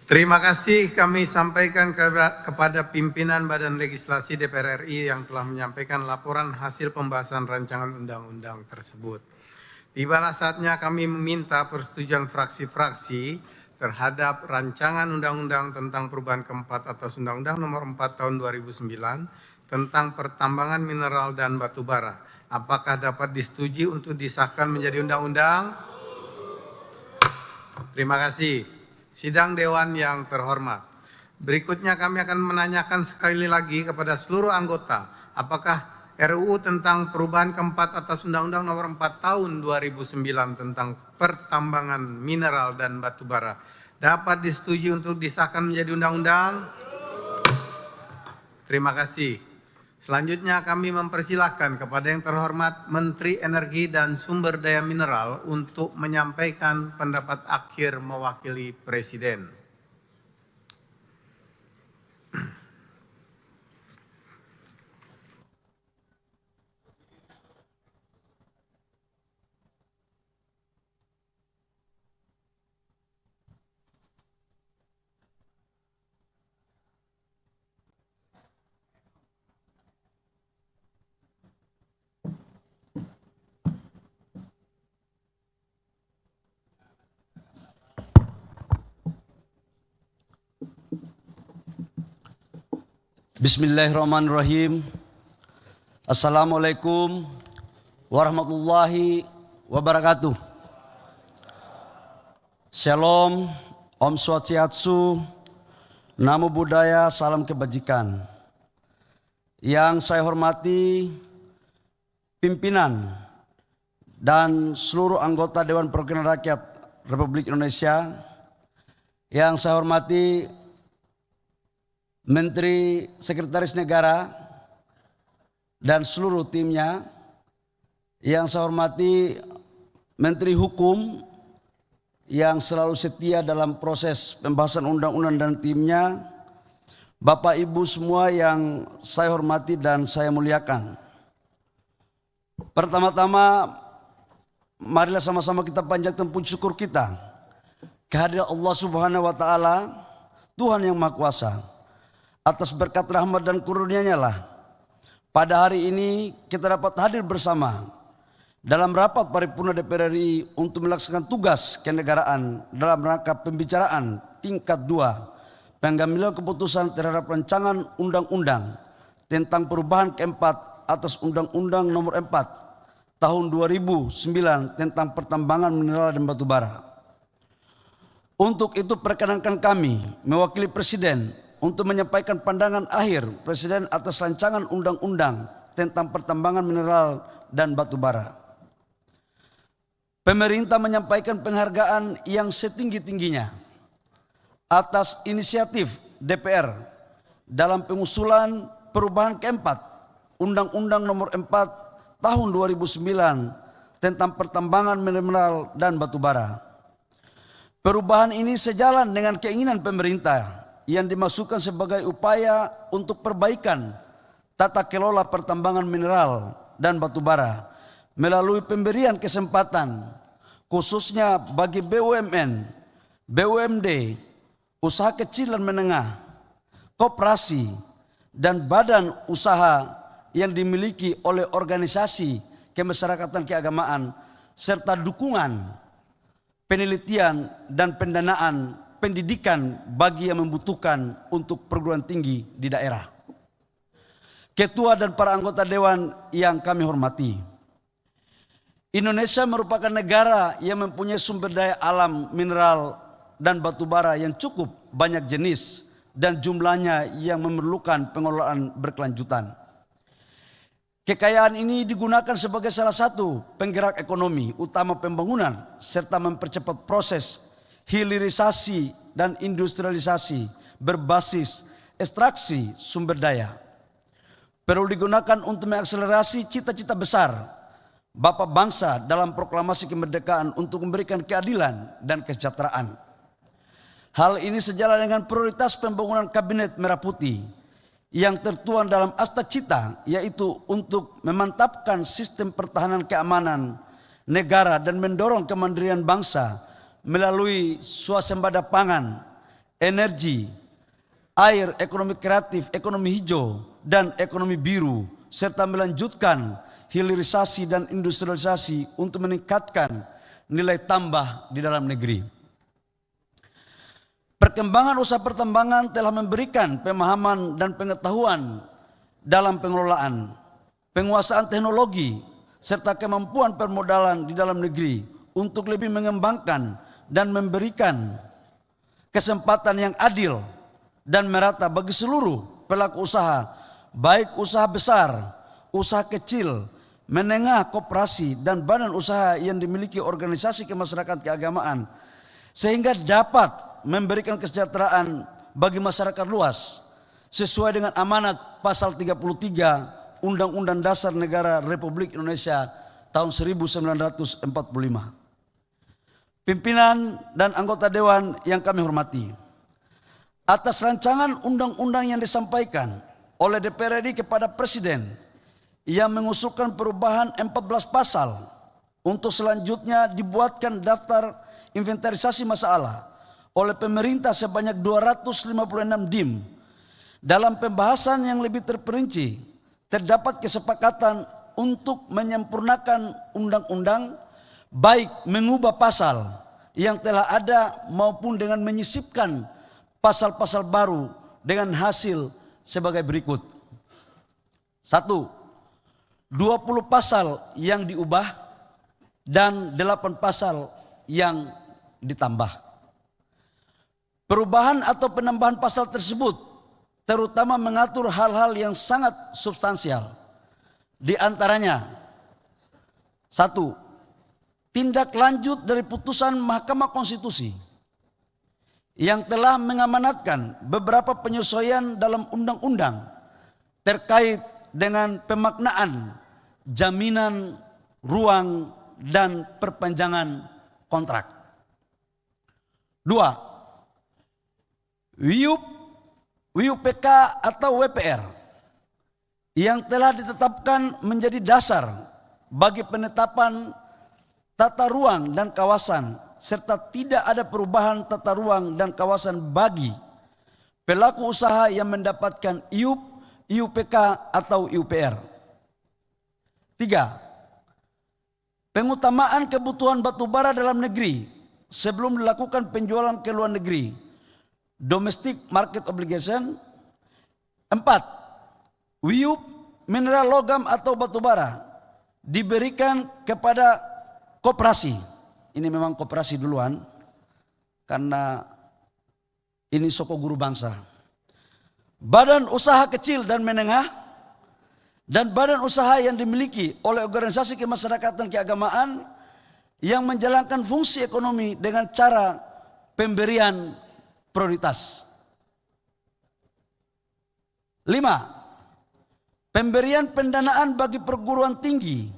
Terima kasih kami sampaikan kepada pimpinan Badan Legislasi DPR RI yang telah menyampaikan laporan hasil pembahasan rancangan undang-undang tersebut. Tibalah saatnya kami meminta persetujuan fraksi-fraksi terhadap rancangan undang-undang tentang perubahan keempat atas Undang-Undang Nomor 4 Tahun 2009 tentang pertambangan mineral dan batu bara. Apakah dapat disetujui untuk disahkan menjadi undang-undang? Terima kasih. Sidang Dewan yang terhormat. Berikutnya kami akan menanyakan sekali lagi kepada seluruh anggota, apakah RUU tentang perubahan keempat atas Undang-Undang Nomor 4 Tahun 2009 tentang pertambangan mineral dan batu bara dapat disetujui untuk disahkan menjadi undang-undang? Terima kasih. Selanjutnya kami mempersilahkan kepada yang terhormat Menteri Energi dan Sumber Daya Mineral untuk menyampaikan pendapat akhir mewakili Presiden. Bismillahirrahmanirrahim. Assalamualaikum warahmatullahi wabarakatuh. Shalom, Om Swastiastu, Namo Buddhaya, salam kebajikan. Yang saya hormati pimpinan dan seluruh anggota Dewan Perwakilan Rakyat Republik Indonesia. Yang saya hormati Menteri Sekretaris Negara dan seluruh timnya. Yang saya hormati Menteri Hukum yang selalu setia dalam proses pembahasan undang-undang dan timnya. Bapak Ibu semua yang saya hormati dan saya muliakan. Pertama-tama marilah sama-sama kita panjatkan puji syukur kita kehadirat Allah Subhanahu wa taala, Tuhan yang Maha Kuasa. Atas berkat rahmat dan kurnia-Nya lah pada hari ini kita dapat hadir bersama dalam rapat paripurna DPR RI untuk melaksanakan tugas kenegaraan dalam rangka pembicaraan tingkat 2 pengambilan keputusan terhadap rancangan undang-undang tentang perubahan keempat atas Undang-Undang Nomor 4 Tahun 2009 tentang pertambangan mineral dan batu bara. Untuk itu perkenankan kami mewakili Presiden untuk menyampaikan pandangan akhir Presiden atas rancangan undang-undang tentang pertambangan mineral dan batu bara. Pemerintah menyampaikan penghargaan yang setinggi-tingginya atas inisiatif DPR dalam pengusulan perubahan keempat Undang-Undang Nomor 4 Tahun 2009 tentang pertambangan mineral dan batu bara. Perubahan ini sejalan dengan keinginan pemerintah yang dimaksudkan sebagai upaya untuk perbaikan tata kelola pertambangan mineral dan batu bara melalui pemberian kesempatan khususnya bagi BUMN, BUMD, usaha kecil dan menengah, koperasi, dan badan usaha yang dimiliki oleh organisasi kemasyarakatan keagamaan serta dukungan penelitian dan pendanaan pendidikan bagi yang membutuhkan untuk perguruan tinggi di daerah. Ketua dan para anggota Dewan yang kami hormati, Indonesia merupakan negara yang mempunyai sumber daya alam mineral dan batu bara yang cukup banyak jenis dan jumlahnya yang memerlukan pengelolaan berkelanjutan. Kekayaan ini digunakan sebagai salah satu penggerak ekonomi utama pembangunan serta mempercepat proses hilirisasi dan industrialisasi berbasis ekstraksi sumber daya. Perlu digunakan untuk mengakselerasi cita-cita besar Bapak Bangsa dalam proklamasi kemerdekaan untuk memberikan keadilan dan kesejahteraan. Hal ini sejalan dengan prioritas pembangunan Kabinet Merah Putih yang tertuang dalam Asta Cita, yaitu untuk memantapkan sistem pertahanan keamanan negara dan mendorong kemandirian bangsa melalui swasembada pangan, energi, air, ekonomi kreatif, ekonomi hijau, dan ekonomi biru, serta melanjutkan hilirisasi dan industrialisasi untuk meningkatkan nilai tambah di dalam negeri. Perkembangan usaha pertambangan telah memberikan pemahaman dan pengetahuan dalam pengelolaan, penguasaan teknologi, serta kemampuan permodalan di dalam negeri untuk lebih mengembangkan dan memberikan kesempatan yang adil dan merata bagi seluruh pelaku usaha, baik usaha besar, usaha kecil, menengah, koperasi, dan badan usaha yang dimiliki organisasi kemasyarakatan keagamaan, sehingga dapat memberikan kesejahteraan bagi masyarakat luas sesuai dengan amanat pasal 33 Undang-Undang Dasar Negara Republik Indonesia tahun 1945. Pimpinan dan anggota dewan yang kami hormati, atas rancangan undang-undang yang disampaikan oleh DPR RI kepada Presiden yang mengusulkan perubahan 14 pasal untuk selanjutnya dibuatkan daftar inventarisasi masalah oleh pemerintah sebanyak 256 DIM. Dalam pembahasan yang lebih terperinci, terdapat kesepakatan untuk menyempurnakan undang-undang, baik mengubah pasal yang telah ada maupun dengan menyisipkan pasal-pasal baru dengan hasil sebagai berikut. 1. 20 pasal yang diubah dan 8 pasal yang ditambah. Perubahan atau penambahan pasal tersebut terutama mengatur hal-hal yang sangat substansial. Di antaranya, 1. Tindak lanjut dari putusan Mahkamah Konstitusi yang telah mengamanatkan beberapa penyesuaian dalam undang-undang terkait dengan pemaknaan, jaminan, ruang, dan perpanjangan kontrak. 2. WUPK atau WPR yang telah ditetapkan menjadi dasar bagi penetapan tata ruang dan kawasan serta tidak ada perubahan tata ruang dan kawasan bagi pelaku usaha yang mendapatkan IUP, IUPK atau IUPR. 3. Pengutamaan kebutuhan batubara dalam negeri sebelum dilakukan penjualan ke luar negeri, domestic market obligation. 4. WIUP mineral logam atau batubara diberikan kepada koperasi. Ini memang koperasi duluan karena ini soko guru bangsa. Badan usaha kecil dan menengah dan badan usaha yang dimiliki oleh organisasi kemasyarakatan keagamaan yang menjalankan fungsi ekonomi dengan cara pemberian prioritas. 5. Pemberian pendanaan bagi perguruan tinggi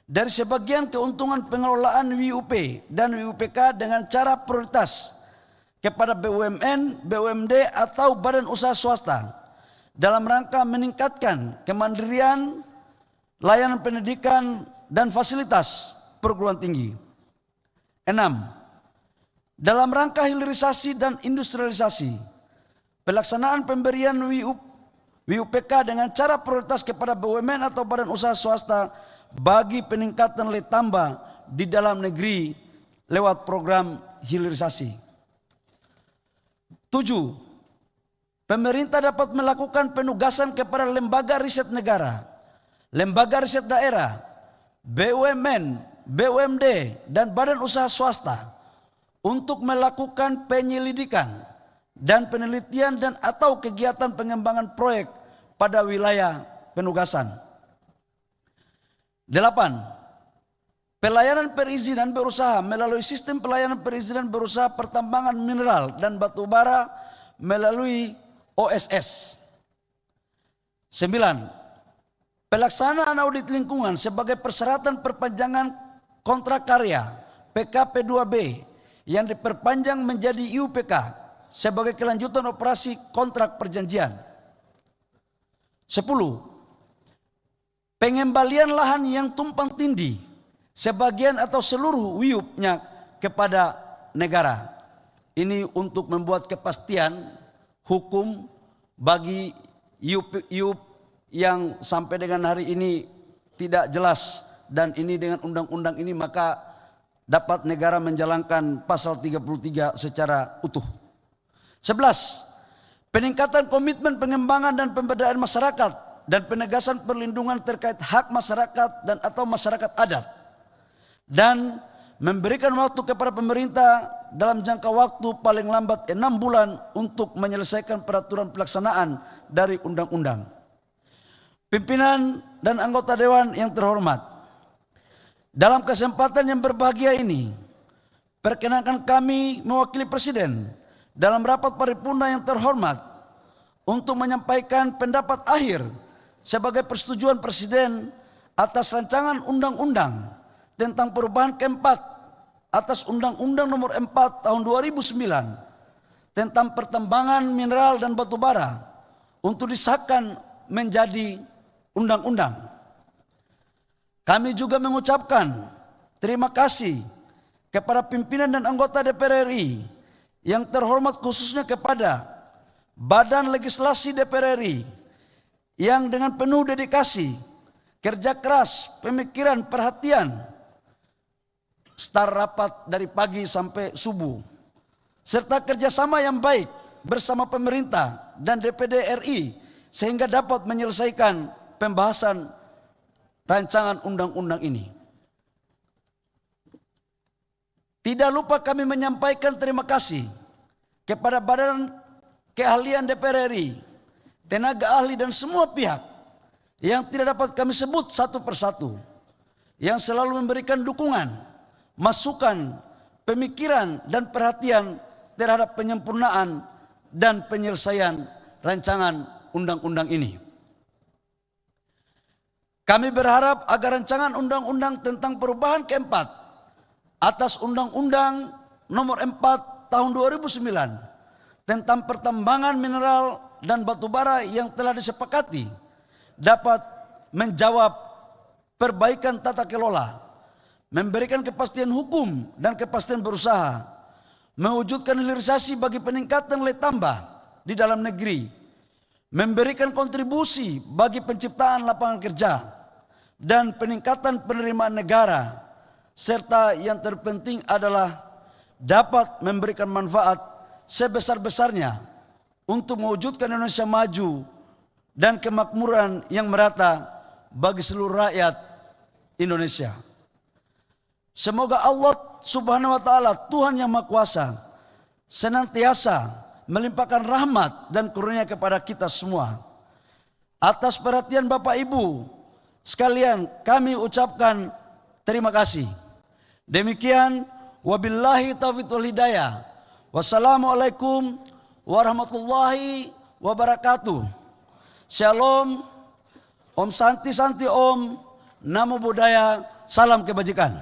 dari sebagian keuntungan pengelolaan WUP dan WUPK dengan cara prioritas kepada BUMN, BUMD atau badan usaha swasta dalam rangka meningkatkan kemandirian, layanan pendidikan, dan fasilitas perguruan tinggi. 6. Dalam rangka hilirisasi dan industrialisasi, pelaksanaan pemberian WUPK dengan cara prioritas kepada BUMN atau badan usaha swasta bagi peningkatan nilai tambah di dalam negeri lewat program hilirisasi. 7. Pemerintah dapat melakukan penugasan kepada lembaga riset negara, lembaga riset daerah, BUMN, BUMD, dan badan usaha swasta untuk melakukan penyelidikan dan penelitian dan atau kegiatan pengembangan proyek pada wilayah penugasan. 8. Pelayanan perizinan berusaha melalui sistem pelayanan perizinan berusaha pertambangan mineral dan batubara melalui OSS. 9. Pelaksanaan audit lingkungan sebagai persyaratan perpanjangan kontrak karya PKP2B yang diperpanjang menjadi IUPK sebagai kelanjutan operasi kontrak perjanjian. 10. Pengembalian lahan yang tumpang tindih sebagian atau seluruh WIUP-nya kepada negara. Ini untuk membuat kepastian hukum bagi iup yang sampai dengan hari ini tidak jelas, dan ini dengan undang-undang ini maka dapat negara menjalankan pasal 33 secara utuh. 11. Peningkatan komitmen pengembangan dan pemberdayaan masyarakat dan penegasan perlindungan terkait hak masyarakat dan atau masyarakat adat, dan memberikan waktu kepada pemerintah dalam jangka waktu paling lambat 6 bulan untuk menyelesaikan peraturan pelaksanaan dari undang-undang. Pimpinan dan anggota dewan yang terhormat, dalam kesempatan yang berbahagia ini, perkenankan kami mewakili Presiden dalam rapat paripurna yang terhormat untuk menyampaikan pendapat akhir sebagai persetujuan Presiden atas rancangan undang-undang tentang perubahan keempat atas Undang-Undang Nomor 4 Tahun 2009 tentang pertambangan mineral dan batu bara untuk disahkan menjadi undang-undang. Kami juga mengucapkan terima kasih kepada pimpinan dan anggota DPR RI yang terhormat, khususnya kepada Badan Legislasi DPR RI yang dengan penuh dedikasi, kerja keras, pemikiran, perhatian, start rapat dari pagi sampai subuh, serta kerjasama yang baik bersama pemerintah dan DPD RI sehingga dapat menyelesaikan pembahasan rancangan undang-undang ini. Tidak lupa kami menyampaikan terima kasih kepada Badan Keahlian DPR RI, tenaga ahli dan semua pihak yang tidak dapat kami sebut satu persatu, yang selalu memberikan dukungan, masukan, pemikiran dan perhatian terhadap penyempurnaan dan penyelesaian rancangan undang-undang ini. Kami berharap agar rancangan undang-undang tentang perubahan keempat atas Undang-Undang Nomor 4 Tahun 2009 tentang pertambangan mineral dan batu bara yang telah disepakati dapat menjawab perbaikan tata kelola, memberikan kepastian hukum dan kepastian berusaha, mewujudkan hilirisasi bagi peningkatan nilai tambah di dalam negeri, memberikan kontribusi bagi penciptaan lapangan kerja dan peningkatan penerimaan negara, serta yang terpenting adalah dapat memberikan manfaat sebesar-besarnya untuk mewujudkan Indonesia maju dan kemakmuran yang merata bagi seluruh rakyat Indonesia. Semoga Allah Subhanahu wa Ta'ala, Tuhan yang Maha Kuasa, senantiasa melimpahkan rahmat dan karunia kepada kita semua. Atas perhatian Bapak Ibu sekalian, kami ucapkan terima kasih. Demikian, wabillahi taufiq wal hidayah. Wassalamualaikum warahmatullahi wabarakatuh. Shalom, Om Santi Santi Om, Namo Buddhaya, salam kebajikan.